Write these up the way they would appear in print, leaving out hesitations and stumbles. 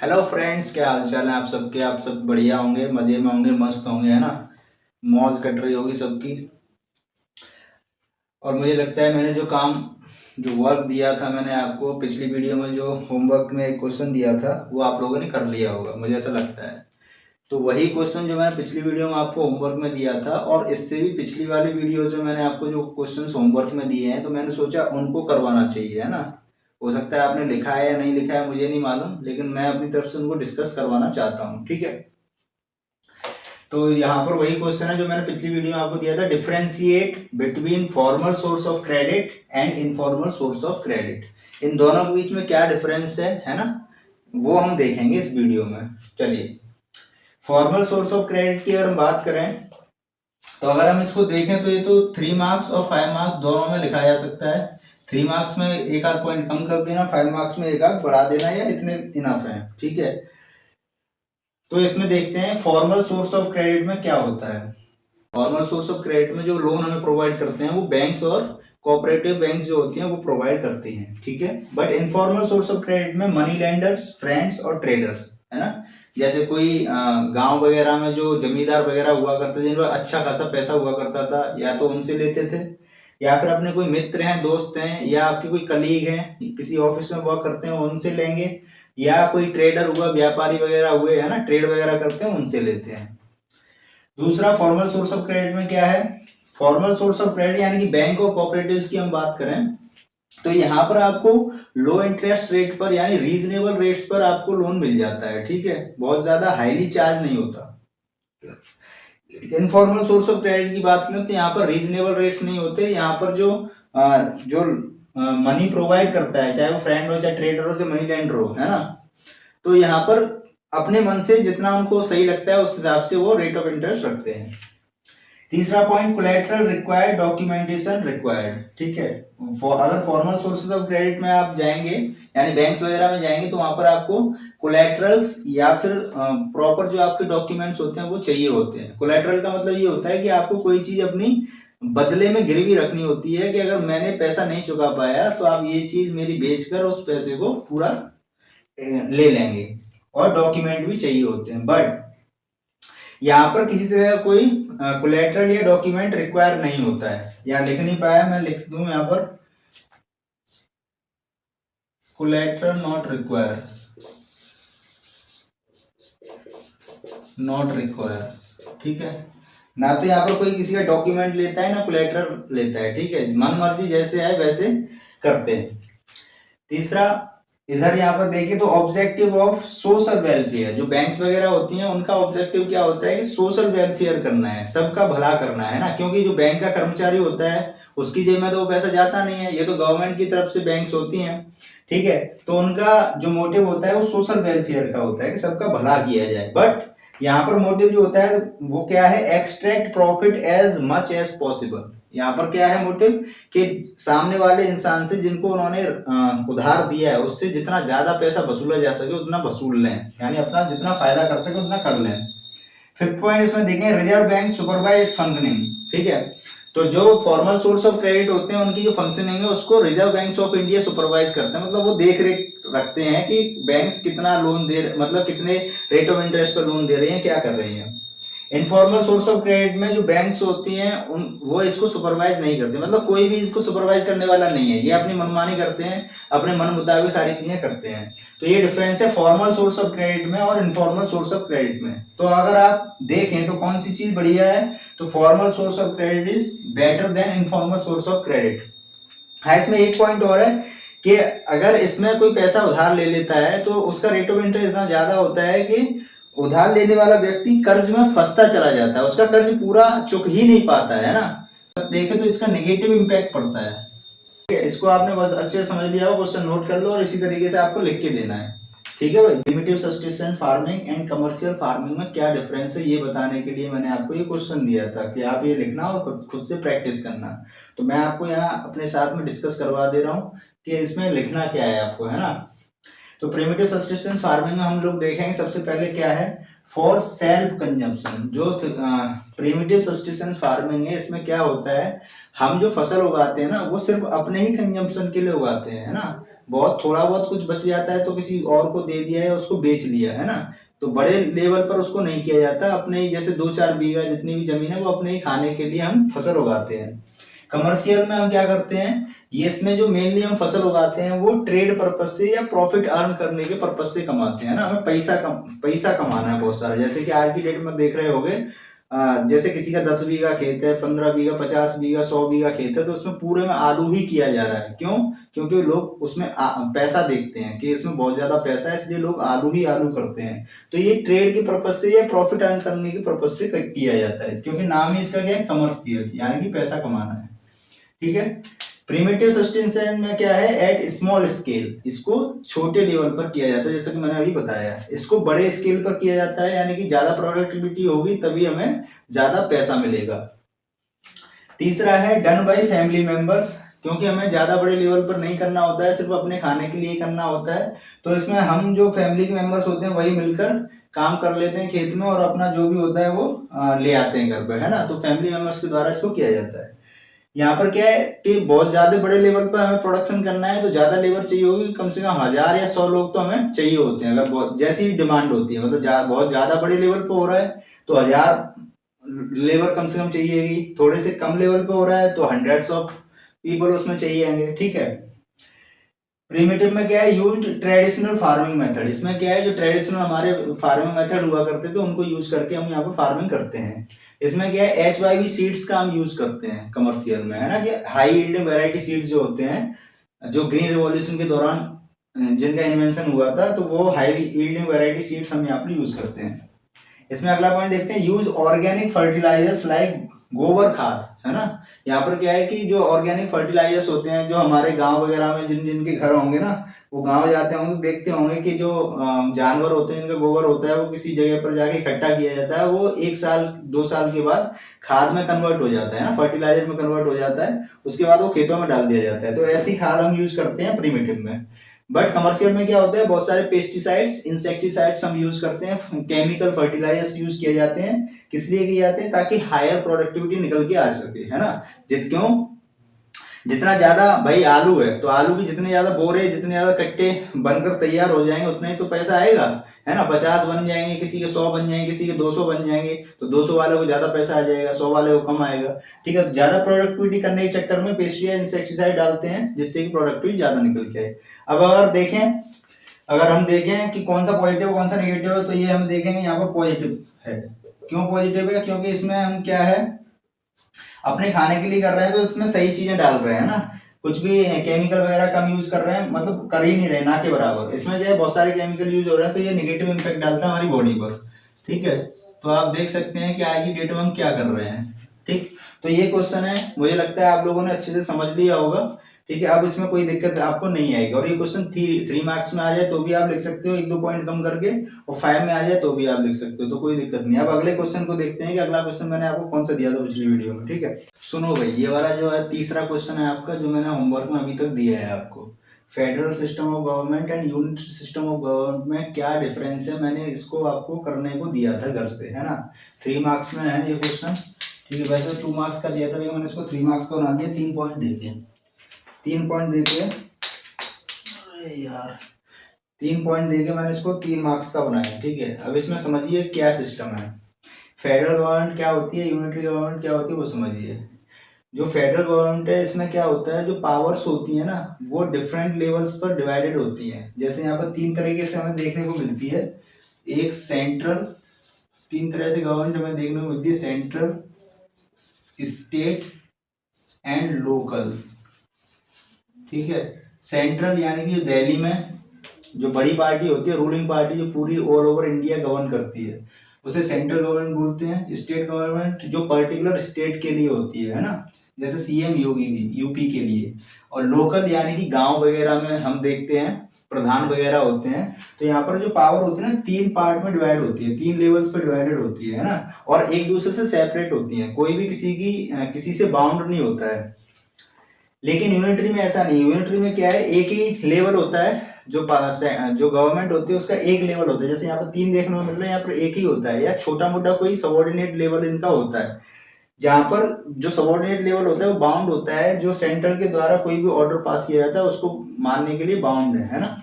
Hello friends, क्या हाल चाल है आप सबके। आप सब बढ़िया होंगे, मजे में होंगे, मस्त होंगे, है ना। मौज कट रही होगी सबकी। और मुझे लगता है मैंने जो वर्क दिया था मैंने आपको पिछली वीडियो में, जो होमवर्क में एक क्वेश्चन दिया था वो आप लोगों ने कर लिया होगा, मुझे ऐसा लगता है। तो वही क्वेश्चन जो मैंने पिछली वीडियो में आपको होमवर्क में दिया था, और इससे भी पिछली वाली वीडियो जो मैंने आपको जो क्वेश्चंस होमवर्क में दिए हैं, तो मैंने सोचा उनको करवाना चाहिए, है ना। हो सकता है आपने लिखा है या नहीं लिखा है, मुझे नहीं मालूम, लेकिन मैं अपनी तरफ से उनको डिस्कस करवाना चाहता हूँ, ठीक है। तो यहाँ पर वही क्वेश्चन है जो मैंने पिछली वीडियो में आपको दिया था, differentiate between formal source of credit and informal source of credit. इन दोनों के बीच में क्या डिफरेंस है ना, वो हम देखेंगे इस वीडियो में। चलिए, फॉर्मल सोर्स ऑफ क्रेडिट की अगर हम बात करें, तो अगर हम इसको देखें तो ये तो 3 मार्क्स और 5 मार्क्स दोनों में लिखा जा सकता है। 3 मार्क्स में एक आध पॉइंट कम कर देना, 5 मार्क्स में एक आध बढ़ा देना, या इतने इनफ है, ठीक है। तो इसमें देखते हैं फॉर्मल सोर्स ऑफ क्रेडिट में क्या होता है। फॉर्मल सोर्स ऑफ क्रेडिट में जो लोन हमें प्रोवाइड करते हैं वो बैंक्स और कोऑपरेटिव बैंक्स जो होती हैं वो प्रोवाइड करती हैं, ठीक है। But informal source of credit में मनी लेंडर्स, फ्रेंड्स और ट्रेडर्स, है ना। जैसे कोई गांव वगैरह में जो जमींदार वगैरह हुआ करते थे, जिनको अच्छा खासा पैसा हुआ करता था, या तो उनसे लेते थे, या फिर अपने कोई मित्र हैं, दोस्त हैं, या आपके कोई कलीग हैं किसी ऑफिस में वर्क करते हैं उनसे लेंगे, या कोई ट्रेडर हुआ, व्यापारी वगैरह हुए, है ना, ट्रेड वगैरह करते हैं उनसे लेते हैं। दूसरा फॉर्मल सोर्स ऑफ क्रेडिट में क्या है, फॉर्मल सोर्स ऑफ क्रेडिट यानी कि बैंक और कोऑपरेटिव्स की हम बात करें, तो यहाँ पर आपको लो इंटरेस्ट रेट पर यानी रीजनेबल रेट्स पर आपको लोन मिल जाता है, ठीक है। बहुत ज्यादा हाईली चार्ज नहीं होता। इनफॉर्मल सोर्स ऑफ क्रेडिट की बात करें तो यहाँ पर रीजनेबल रेट्स नहीं होते। यहाँ पर जो मनी प्रोवाइड करता है, चाहे वो फ्रेंड हो, चाहे ट्रेडर हो, चाहे मनी लेंडर हो, है ना, तो यहाँ पर अपने मन से जितना उनको सही लगता है उस हिसाब से वो रेट ऑफ इंटरेस्ट रखते हैं। तीसरा point, collateral required, documentation required, ठीक है। अगर फॉर्मल सोर्सेज ऑफ क्रेडिट में आप जाएंगे यानी बैंक्स वगैरह में जाएंगे, तो वहां पर आपको कोलैटरल्स या फिर प्रॉपर जो आपके डॉक्यूमेंट्स होते हैं वो चाहिए होते हैं। कोलैटरल का मतलब ये होता है कि आपको कोई चीज अपनी बदले में गिरवी रखनी होती है, कि अगर मैंने पैसा नहीं चुका पाया तो आप ये चीज मेरी बेचकर उस पैसे को पूरा ले लेंगे, और डॉक्यूमेंट भी चाहिए होते हैं। बट यहाँ पर किसी तरह का कोई कोलेटरल या डॉक्यूमेंट रिक्वायर नहीं होता है। यहाँ लिख नहीं पाया, मैं लिख दूं यहाँ पर, collateral not require, not require, ठीक है। ना तो यहाँ पर कोई किसी का डॉक्यूमेंट लेता है, ना कोलेटरल लेता है, ठीक है। मन मर्जी जैसे है वैसे करते हैं। तीसरा, इधर यहाँ पर देखिए तो ऑब्जेक्टिव ऑफ सोशल वेलफेयर, जो बैंक्स वगैरह होती हैं उनका ऑब्जेक्टिव क्या होता है कि सोशल वेलफेयर करना है, सबका भला करना है ना। क्योंकि जो बैंक का कर्मचारी होता है उसकी जेब में तो वो पैसा जाता नहीं है, ये तो गवर्नमेंट की तरफ से बैंक्स होती हैं, ठीक है। तो उनका जो मोटिव होता है वो सोशल वेलफेयर का होता है कि सबका भला किया जाए। बट यहाँ पर मोटिव जो होता है वो क्या है, extract profit as much as possible. यहाँ पर क्या है मोटिव, कि सामने वाले इंसान से जिनको उन्होंने उधार दिया है उससे जितना ज्यादा पैसा वसूला जा सके उतना वसूल लें, यानी अपना जितना फायदा कर सके उतना कर लें। फिफ्थ पॉइंट इसमें देखें, रिजर्व बैंक सुपरवाइज फंक्शनिंग, ठीक है। तो जो फॉर्मल सोर्स ऑफ क्रेडिट होते हैं उनकी जो फंक्शनिंग है उसको reserve bank of India supervise करते हैं, मतलब वो देख रेख रखते हैं कि बैंक्स कितना लोन दे, मतलब कितने रेट ऑफ इंटरेस्ट पर लोन दे रही हैं, क्या कर रही हैं। इनफॉर्मल सोर्स ऑफ क्रेडिट में जो बैंक्स होती हैं उन वो इसको सुपरवाइज नहीं करते, मतलब कोई भी इसको सुपरवाइज करने वाला नहीं है, ये अपनी मनमानी करते हैं, अपने मन मुताबिक सारी चीजें करते हैं। तो ये डिफरेंस है फॉर्मल सोर्स ऑफ क्रेडिट में और इनफॉर्मल सोर्स ऑफ क्रेडिट में। तो अगर आप देखें तो कौन सी चीज बढ़िया है, तो formal source of credit is better than informal source of credit. हाँ, इसमें एक पॉइंट और है कि अगर इसमें कोई पैसा उधार ले लेता है तो उसका रेट ऑफ इंटरेस्ट इतना ज्यादा होता है कि उधार लेने वाला व्यक्ति कर्ज में फंसता चला जाता है, उसका कर्ज पूरा चुक ही नहीं पाता है ना। देखें तो इसका नेगेटिव इंपैक्ट पड़ता है। ठीक है, इसको आपने बस अच्छे से समझ लिया हो, क्वेश्चन नोट कर लो और इसी तरीके से आपको लिख के देना है, ठीक है भाई। Primitive subsistence farming and commercial farming में क्या डिफरेंस है ये बताने के लिए मैंने आपको ये क्वेश्चन दिया था कि आप ये लिखना और खुद से प्रैक्टिस करना। तो मैं आपको यहाँ अपने साथ में डिस्कस करवा दे रहा हूँ कि इसमें लिखना क्या है आपको, है ना। तो प्रिमिटिव सब्सिस्टेंस फार्मिंग में हम लोग देखेंगे सबसे पहले क्या है, फॉर सेल्फ कंजम्पशन। जो प्रिमिटिव सब्सिस्टेंस फार्मिंग है इसमें क्या होता है, हम जो फसल उगाते हैं ना वो सिर्फ अपने ही कंजम्पशन के लिए उगाते हैं, है ना। बहुत थोड़ा बहुत कुछ बच जाता है तो किसी और को दे दिया है, उसको बेच लिया, है ना। तो बड़े लेवल पर उसको नहीं किया जाता, अपने ही जैसे 2-4 बीघा जितनी भी जमीन है वो अपने ही खाने के लिए हम फसल उगाते हैं। कमर्शियल में हम क्या करते हैं, ये इसमें जो मेनली हम फसल उगाते हैं वो ट्रेड पर्पज से या प्रॉफिट अर्न करने के पर्पज से कमाते हैं ना, हमें पैसा कमाना है बहुत सारा। जैसे कि आज की डेट में देख रहे होगे, जैसे किसी का 10 बीघा खेत है, 15 बीघा, 50 बीघा, 100 बीघा खेत है, तो उसमें पूरे में आलू ही किया जा रहा है। क्यों? क्योंकि लोग उसमें पैसा देखते हैं कि इसमें बहुत ज्यादा पैसा है, इसलिए लोग आलू ही आलू करते हैं। तो ये ट्रेड के पर्पज से या प्रॉफिट अर्न करने के पर्पज से किया जाता है, क्योंकि नाम ही इसका क्या है, कमर्शियल, यानी कि पैसा कमाना है। ठीक है। प्रिमिटिव सस्टेनेंस में क्या है, एट स्मॉल स्केल, इसको छोटे लेवल पर किया जाता है, जैसा कि मैंने अभी बताया। इसको बड़े स्केल पर किया जाता है, यानी कि ज्यादा प्रोडक्टिविटी होगी तभी हमें ज्यादा पैसा मिलेगा। तीसरा है डन बाय फैमिली मेंबर्स, क्योंकि हमें ज्यादा बड़े लेवल पर नहीं करना होता है, सिर्फ अपने खाने के लिए करना होता है। तो इसमें हम जो फैमिली के मेंबर्स होते हैं वही मिलकर काम कर लेते हैं खेत में, और अपना जो भी होता है वो ले आते हैं घर पर, है ना। तो फैमिली मेंबर्स के द्वारा इसको किया जाता है। यहाँ पर क्या है कि बहुत ज्यादा बड़े लेवल पर हमें प्रोडक्शन करना है तो ज्यादा लेबर चाहिए होगी, कम से कम 1000 या 100 लोग तो हमें चाहिए होते हैं, अगर बहुत जैसी डिमांड होती है, मतलब बहुत ज्यादा बड़े लेवल पर हो रहा है तो 1000 लेबर कम से कम चाहिएगी, थोड़े से कम लेवल पे हो रहा है तो हंड्रेड्स ऑफ पीपल उसमें चाहिए। ठीक है। प्रिमिटिव में क्या है, यूज ट्रेडिशनल फार्मिंग मेथड, इसमें क्या है जो ट्रेडिशनल हमारे फार्मिंग मेथड हुआ करते थे उनको यूज करके हम यहाँ पे फार्मिंग करते हैं। इसमें क्या है, HYV सीड्स का हम यूज करते हैं कमर्शियल में, है ना, कि हाई यील्डिंग वैरायटी सीड्स जो होते हैं, जो ग्रीन रिवॉल्यूशन के दौरान जिनका इन्वेंशन हुआ था, तो वो हाई यील्डिंग वैरायटी सीड्स हम यहाँ पर यूज करते हैं। इसमें अगला पॉइंट देखते हैं, यूज ऑर्गेनिक फर्टिलाइजर्स लाइक गोबर खाद, है ना। यहाँ पर क्या है कि जो ऑर्गेनिक फर्टिलाइजर्स होते हैं, जो हमारे गांव वगैरह में जिन जिनके घर होंगे ना, वो गांव जाते होंगे तो देखते होंगे कि जो जानवर होते हैं, इनका गोबर होता है, वो किसी जगह पर जाके इकट्ठा किया जाता है, वो 1 साल 2 साल के बाद खाद में कन्वर्ट हो जाता है ना, फर्टिलाइजर में कन्वर्ट हो जाता है, उसके बाद वो खेतों में डाल दिया जाता है। तो ऐसी खाद हम यूज करते हैं प्रीमिटिव में। बट कमर्शियल में क्या होता है, बहुत सारे पेस्टिसाइड्स, इंसेक्टिसाइड्स हम यूज करते हैं, केमिकल फर्टिलाइजर्स यूज किए जाते हैं। किस लिए किए जाते हैं, ताकि हायर प्रोडक्टिविटी निकल के आ सके, है ना। क्यों, जितना ज्यादा भाई आलू है तो आलू की जितने ज्यादा बोरे, जितने ज्यादा कट्टे बनकर तैयार हो जाएंगे उतना ही तो पैसा आएगा, है ना। 50 बन जाएंगे, किसी के 100 बन जाएंगे, किसी के 200 बन जाएंगे, तो 200 वाले को ज्यादा पैसा आ जाएगा, 100 वाले को कम आएगा। ठीक है। ज्यादा प्रोडक्टिविटी करने के चक्कर में पेस्टिसाइड, इंसेक्टिसाइड डालते हैं, जिससे कि प्रोडक्टिविटी ज्यादा निकल के आए। अब अगर हम देखें कि कौन सा पॉजिटिव कौन सा नेगेटिव है, तो ये हम देखेंगे यहाँ पर पॉजिटिव है। क्यों पॉजिटिव है, क्योंकि इसमें हम क्या है, अपने खाने के लिए कर रहे हैं तो इसमें सही चीजें डाल रहे हैं ना, कुछ भी केमिकल वगैरह कम यूज कर रहे हैं, मतलब कर ही नहीं रहे, ना के बराबर। इसमें क्या है, बहुत सारे केमिकल यूज हो रहे हैं, तो ये नेगेटिव इम्पैक्ट डालता है हमारी बॉडी पर। ठीक है। तो आप देख सकते हैं कि आज की डेट में हम क्या कर रहे हैं। ठीक। तो ये क्वेश्चन है, मुझे लगता है आप लोगों ने अच्छे से समझ लिया होगा। ठीक है। अब इसमें कोई दिक्कत आपको नहीं आएगी, और ये क्वेश्चन 3 मार्क्स में आ जाए तो भी आप लिख सकते हो, 1-2 पॉइंट कम करके, और 5 में आ जाए तो भी आप लिख सकते हो, तो कोई दिक्कत नहीं। अब अगले क्वेश्चन को देखते हैं कि अगला क्वेश्चन मैंने आपको कौन सा दिया था पिछली वीडियो में। ठीक है। सुनो भाई, ये वाला जो है तीसरा क्वेश्चन है आपका, जो मैंने होमवर्क में अभी तक दिया है आपको। Federal system of government and unit system of government में क्या डिफरेंस है, मैंने इसको आपको करने को दिया था घर से, है ना। 3 मार्क्स में है ये क्वेश्चन। ठीक है। वैसे 2 मार्क्स का दिया था, लेकिन मैंने इसको 3 मार्क्स का बना दिया। 3 पॉइंट देके 3 पॉइंट देके, अरे यार, 3 पॉइंट देके मैंने इसको 3 मार्क्स का बनाया। ठीक है। अब इसमें समझिए क्या सिस्टम है, फेडरल गवर्नमेंट क्या होती है, यूनिटरी गवर्नमेंट क्या होती है, वो समझिए। जो फेडरल गवर्नमेंट है, इसमें क्या होता है, जो पावर्स होती है ना, वो डिफरेंट लेवल्स पर डिवाइडेड होती हैं। जैसे यहाँ पर 3 तरीके से हमें देखने को मिलती है। एक सेंट्रल, 3 तरह से गवर्नमेंट हमें देखने को मिलती है, सेंट्रल, स्टेट एंड लोकल। ठीक है। सेंट्रल यानी कि दिल्ली में जो बड़ी पार्टी होती है, रूलिंग पार्टी, जो पूरी ऑल ओवर इंडिया गवर्न करती है, उसे सेंट्रल गवर्नमेंट बोलते हैं। स्टेट गवर्नमेंट जो पर्टिकुलर स्टेट के लिए होती है ना, जैसे सीएम योगी जी यूपी के लिए। और लोकल यानी कि गांव वगैरह में हम देखते हैं प्रधान वगैरह होते हैं। तो यहाँ पर जो पावर होती है ना, 3 पार्ट में डिवाइड होती है, 3 लेवल्स पर डिवाइडेड होती है ना, और एक दूसरे से सेपरेट होती है, कोई भी किसी से बाउंड नहीं होता है। लेकिन यूनिटरी में ऐसा नहीं। यूनिटरी में क्या है, एक ही लेवल होता है, जो गवर्नमेंट होती है उसका एक लेवल होता है। जैसे यहाँ पर 3 देखने को मिल रहे हैं, यहाँ पर एक ही होता है, या छोटा मोटा कोई सबऑर्डिनेट लेवल इनका होता है। जहां पर जो सबऑर्डिनेट लेवल होता है वो बाउंड होता है, जो सेंट्रल के द्वारा कोई भी ऑर्डर पास किया जाता है उसको मानने के लिए बाउंड है ना।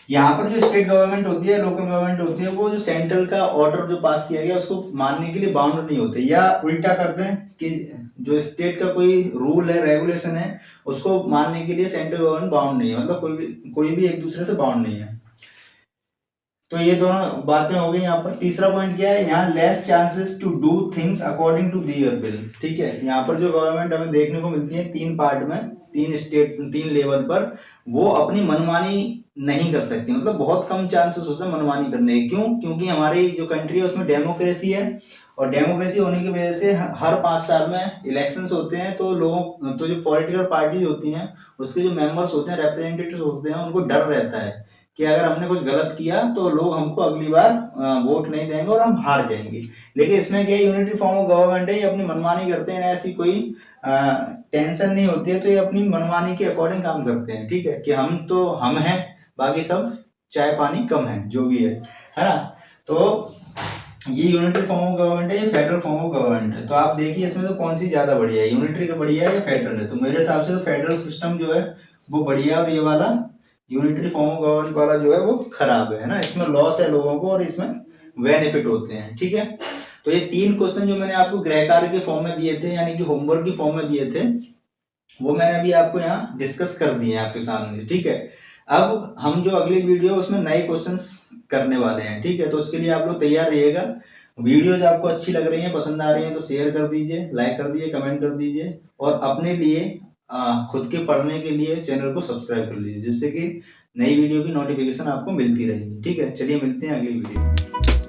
यहाँ पर जो स्टेट गवर्नमेंट होती है, लोकल गवर्नमेंट होती है, वो जो सेंट्रल का ऑर्डर जो पास किया गया उसको मानने के लिए बाउंड नहीं होते, या उल्टा करते हैं कि जो स्टेट का कोई रूल है, रेगुलेशन है, उसको मानने के लिए सेंट्रल गवर्नमेंट बाउंड नहीं है, मतलब कोई भी एक दूसरे से बाउंड नहीं है। तो ये दोनों बातें हो गई। यहाँ पर तीसरा पॉइंट क्या है, यहाँ less chances to do things according to their will. ठीक है, यहाँ पर जो गवर्नमेंट हमें देखने को मिलती है 3 पार्ट में, 3 लेवल पर, वो अपनी मनमानी नहीं कर सकती, मतलब बहुत कम चांसेस होते हैं मनमानी करने के। क्यों? क्योंकि हमारी जो कंट्री है उसमें डेमोक्रेसी है, और डेमोक्रेसी होने की वजह से हर 5 साल में इलेक्शंस होते हैं, तो जो पॉलिटिकल पार्टी होती हैं उसके जो मेंबर्स होते हैं, रिप्रेजेंटेटिव्स होते हैं, उनको डर रहता है कि अगर हमने कुछ गलत किया तो लोग हमको अगली बार वोट नहीं देंगे और हम हार जाएंगे। लेकिन इसमें क्या, यूनिटी फॉर्म ऑफ गवर्नमेंट है, ये अपनी मनमानी करते हैं, ऐसी कोई टेंशन नहीं होती है, तो ये अपनी मनमानी के अकॉर्डिंग काम करते हैं। ठीक है, कि हम हैं, बाकी सब चाय पानी कम है, जो भी है ना। तो ये यूनिटरी फॉर्म ऑफ गवर्नमेंट है, ये फेडरल फॉर्म ऑफ गवर्नमेंट है। तो आप देखिए इसमें तो कौन सी ज्यादा बढ़िया है, यूनिटरी का बढ़िया है या फेडरल है? तो मेरे हिसाब से तो फेडरल सिस्टम जो है वो बढ़िया है, और ये वाला यूनिटरी फॉर्म ऑफ गवर्नमेंट वाला जो है वो खराब है ना। इसमें लॉस है लोगों को और इसमें बेनिफिट होते हैं। ठीक है, तो ये 3 क्वेश्चन जो मैंने आपको गृह कार्य के फॉर्म में दिए थे, यानी कि होमवर्क की फॉर्म में दिए थे, वो मैंने अभी आपको यहाँ डिस्कस कर दिए हैं आपके सामने। ठीक है, अब हम जो अगली वीडियो उसमें नए क्वेश्चंस करने वाले हैं। ठीक है, तो उसके लिए आप लोग तैयार रहिएगा। वीडियोज आपको अच्छी लग रही हैं, पसंद आ रही हैं, तो शेयर कर दीजिए, लाइक कर दीजिए, कमेंट कर दीजिए, और अपने लिए खुद के पढ़ने के लिए चैनल को सब्सक्राइब कर लीजिए, जिससे कि नई वीडियो की नोटिफिकेशन आपको मिलती रहेगी। ठीक है, चलिए मिलते हैं अगली वीडियो में।